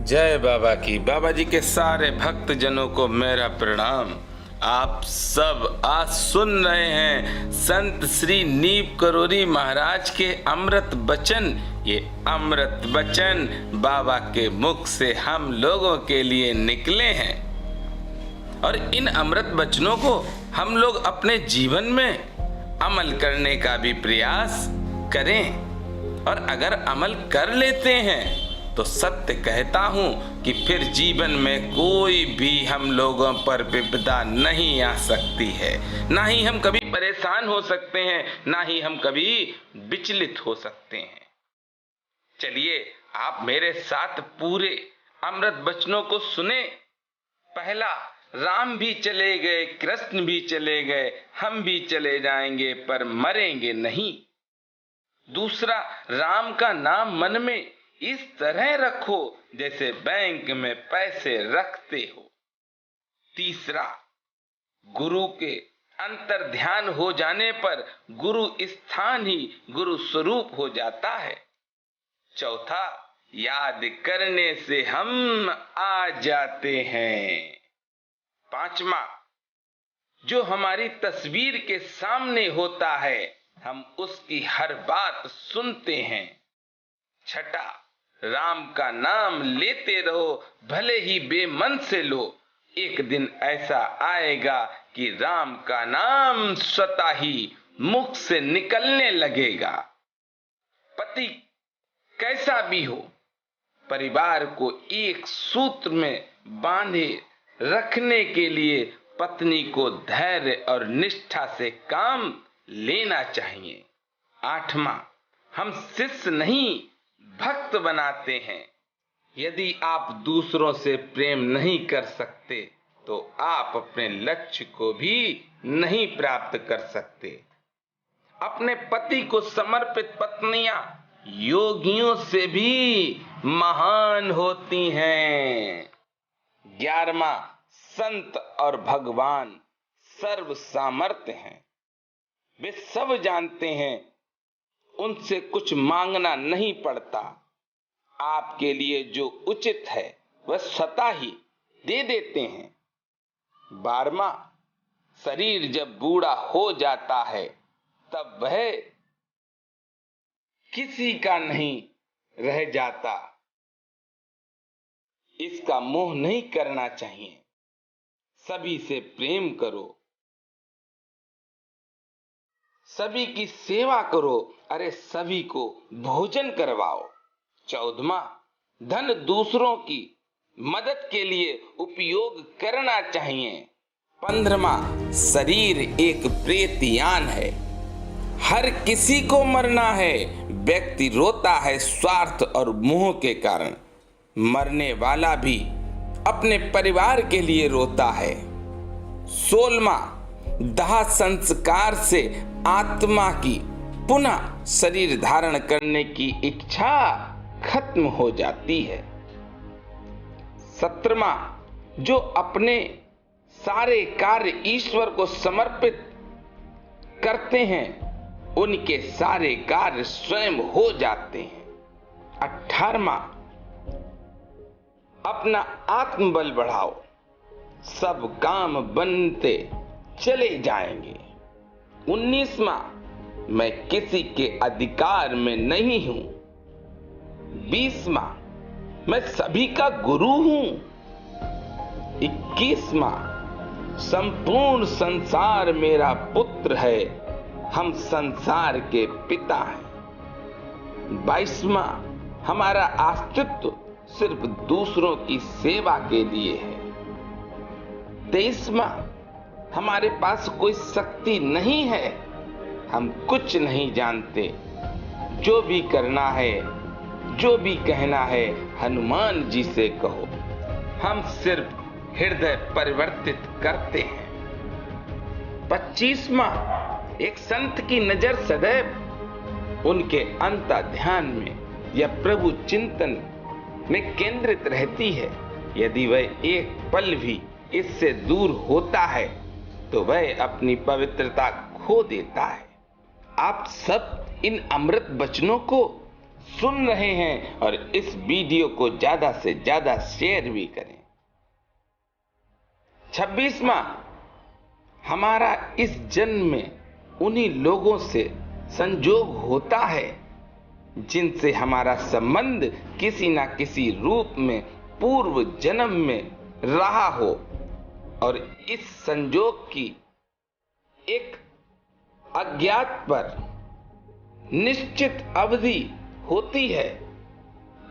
जय बाबा की। बाबा जी के सारे भक्त जनों को मेरा प्रणाम। आप सब आज सुन रहे हैं संत श्री नीप करोरी महाराज के अमृत वचन। ये अमृत वचन बाबा के मुख से हम लोगों के लिए निकले हैं और इन अमृत वचनों को हम लोग अपने जीवन में अमल करने का भी प्रयास करें। और अगर अमल कर लेते हैं तो सत्य कहता हूं कि फिर जीवन में कोई भी हम लोगों पर विपदा नहीं आ सकती है। ना ही हम कभी परेशान हो सकते हैं, ना ही हम कभी विचलित हो सकते हैं। चलिए आप मेरे साथ पूरे अमृत वचनों को सुने। पहला, राम भी चले गए, कृष्ण भी चले गए, हम भी चले जाएंगे पर मरेंगे नहीं। दूसरा, राम का नाम मन में इस तरह रखो जैसे बैंक में पैसे रखते हो। तीसरा, गुरु के अंतर ध्यान हो जाने पर गुरु स्थान ही गुरु स्वरूप हो जाता है। चौथा, याद करने से हम आ जाते हैं। पांचवा, जो हमारी तस्वीर के सामने होता है हम उसकी हर बात सुनते हैं। छठा, राम का नाम लेते रहो, भले ही बेमन से लो। एक दिन ऐसा आएगा कि राम का नाम स्वतः ही मुख से निकलने लगेगा। पति कैसा भी हो, परिवार को एक सूत्र में बांधे रखने के लिए पत्नी को धैर्य और निष्ठा से काम लेना चाहिए। आठवां, हम शिष्य नहीं भक्त बनाते हैं। यदि आप दूसरों से प्रेम नहीं कर सकते तो आप अपने लक्ष्य को भी नहीं प्राप्त कर सकते। अपने पति को समर्पित पत्नियां योगियों से भी महान होती हैं। 11वां, संत और भगवान सर्व सामर्थ्य हैं। वे सब जानते हैं, उनसे कुछ मांगना नहीं पड़ता। आपके लिए जो उचित है वह स्वतः ही दे देते हैं। 12वां, शरीर जब बूढ़ा हो जाता है तब वह किसी का नहीं रह जाता। इसका मोह नहीं करना चाहिए। सभी से प्रेम करो, सभी की सेवा करो, अरे सभी को भोजन करवाओ। 14वां, धन दूसरों की मदद के लिए उपयोग करना चाहिए। 15वां, शरीर एक प्रेतयान है, हर किसी को मरना है। व्यक्ति रोता है स्वार्थ और मोह के कारण, मरने वाला भी अपने परिवार के लिए रोता है। 16वां, दाह संस्कार से आत्मा की पुनः शरीर धारण करने की इच्छा खत्म हो जाती है। 17वां, जो अपने सारे कार्य ईश्वर को समर्पित करते हैं उनके सारे कार्य स्वयं हो जाते हैं। 18वां, अपना आत्मबल बढ़ाओ, सब काम बनते चले जाएंगे। 19वां, मैं किसी के अधिकार में नहीं हूं। 20वां, मैं सभी का गुरु हूं। 21वां, संपूर्ण संसार मेरा पुत्र है, हम संसार के पिता हैं। 22वां, हमारा अस्तित्व सिर्फ दूसरों की सेवा के लिए है। 23वां, हमारे पास कोई शक्ति नहीं है, हम कुछ नहीं जानते। जो भी करना है, जो भी कहना है हनुमान जी से कहो, हम सिर्फ हृदय परिवर्तित करते हैं। 25वां, एक संत की नजर सदैव उनके अंतर ध्यान में या प्रभु चिंतन में केंद्रित रहती है। यदि वह एक पल भी इससे दूर होता है तो वह अपनी पवित्रता खो देता है। आप सब इन अमृत वचनों को सुन रहे हैं और इस वीडियो को ज्यादा से ज्यादा शेयर भी करें। 26वां, हमारा इस जन्म में उन्हीं लोगों से संजोग होता है जिनसे हमारा संबंध किसी ना किसी रूप में पूर्व जन्म में रहा हो, और इस संजोग की एक अज्ञात पर निश्चित अवधि होती है,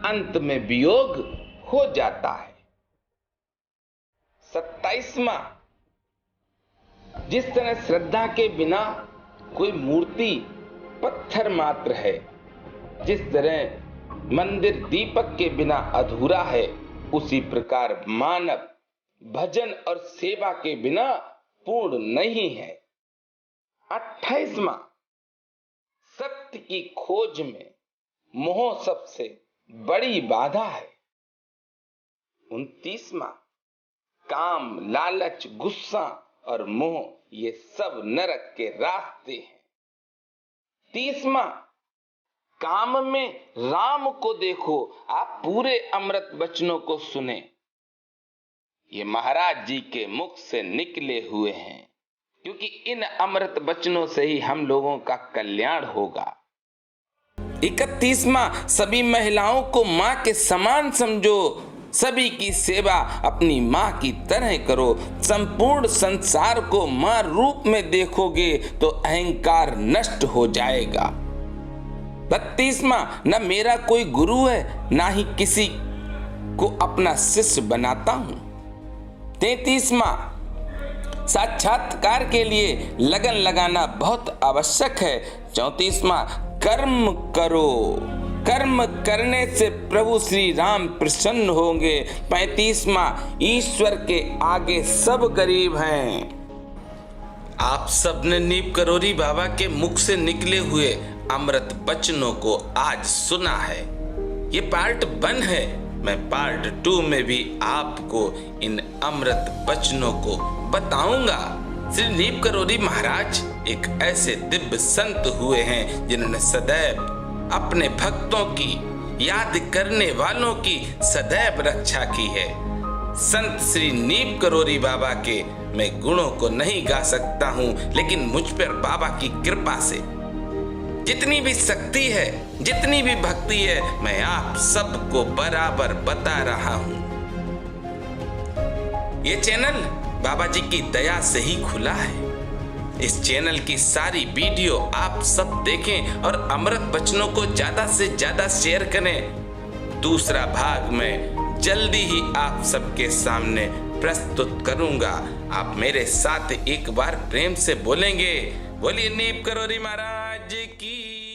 अंत में वियोग हो जाता है। 27वां, जिस तरह श्रद्धा के बिना कोई मूर्ति पत्थर मात्र है, जिस तरह मंदिर दीपक के बिना अधूरा है, उसी प्रकार मानव भजन और सेवा के बिना पूर्ण नहीं है। 28वां, सत्य की खोज में मोह सबसे बड़ी बाधा है। 29वां, काम, लालच, गुस्सा और मोह ये सब नरक के रास्ते हैं। 30वां, काम में राम को देखो, आप पूरे अमृत वचनों को सुने, ये महाराज जी के मुख से निकले हुए हैं, क्योंकि इन अमृत वचनों से ही हम लोगों का कल्याण होगा। 31वां, सभी महिलाओं को मां के समान समझो, सभी की सेवा अपनी मां की तरह करो। संपूर्ण संसार को मां रूप में देखोगे तो अहंकार नष्ट हो जाएगा। 32वां, न मेरा कोई गुरु है, ना ही किसी को अपना शिष्य बनाता हूं। 33वां, साक्षात्कार के लिए लगन लगाना बहुत आवश्यक है। 34वां, कर्म करो, कर्म करने से प्रभु श्री राम प्रसन्न होंगे। 35वां, ईश्वर के आगे सब गरीब हैं। आप सबने नीप करोरी बाबा के मुख से निकले हुए अमृत वचनों को आज सुना है। ये पार्ट 1 है। मैं पार्ट 2 में भी आपको इन अमृत वचनों को बताऊंगा। श्री नीप करोरी महाराज एक ऐसे दिव्य संत हुए हैं जिन्होंने सदैव अपने भक्तों की, याद करने वालों की सदैव रक्षा की है। संत श्री नीप करोरी बाबा के मैं गुणों को नहीं गा सकता हूँ, लेकिन मुझ पर बाबा की कृपा से जितनी भी शक्ति है, जितनी भी भक्ति है, मैं आप सबको बराबर बता रहा हूँ। ये चैनल बाबा जी की दया से ही खुला है। इस चैनल की सारी वीडियो आप सब देखें और अमृत वचनों को ज्यादा से ज्यादा शेयर करें। दूसरा भाग में जल्दी ही आप सबके सामने प्रस्तुत करूंगा। आप मेरे साथ एक बार प्रेम से बोलेंगे, बोलिए नीप करोरी महाराज की।